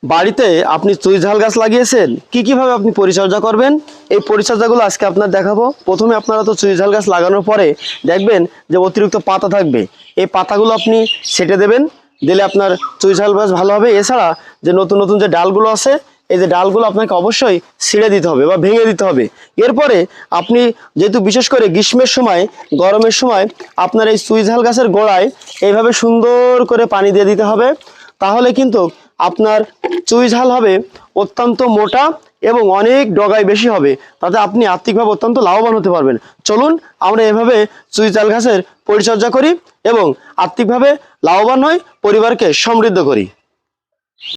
বাড়িতে আপনি চুই ঝাল গাছ লাগিয়েছেন, কিভাবে আপনি পরিচর্যা করবেন এই পরিচর্যাগুলো আজকে আপনার দেখাবো। প্রথমে আপনারা তো চুই ঝাল গাছ লাগানোর পরে দেখবেন যে অতিরিক্ত পাতা থাকবে, এই পাতাগুলো আপনি ছেটে দেবেন, দিলে আপনার চুই ঝাল গাছ ভালো হবে। এছাড়া যে নতুন নতুন যে ডালগুলো আছে, এই যে ডালগুলো আপনাকে অবশ্যই ছিঁড়ে দিতে হবে বা ভেঙে দিতে হবে। এরপরে আপনি যেহেতু বিশেষ করে গ্রীষ্মের সময়, গরমের সময় আপনার এই চুই ঝাল গাছের গোড়ায় এইভাবে সুন্দর করে পানি দিয়ে দিতে হবে। তাহলে কিন্তু আপনার চুই ঝাল হবে অত্যন্ত মোটা এবং অনেক ডগায় বেশি হবে, তাতে আপনি আর্থিকভাবে অত্যন্ত লাভবান হতে পারবেন। চলুন আমরা এভাবে চুই ঝাল গাছের পরিচর্যা করি এবং আর্থিকভাবে লাভবান হই, পরিবারকে সমৃদ্ধ করি।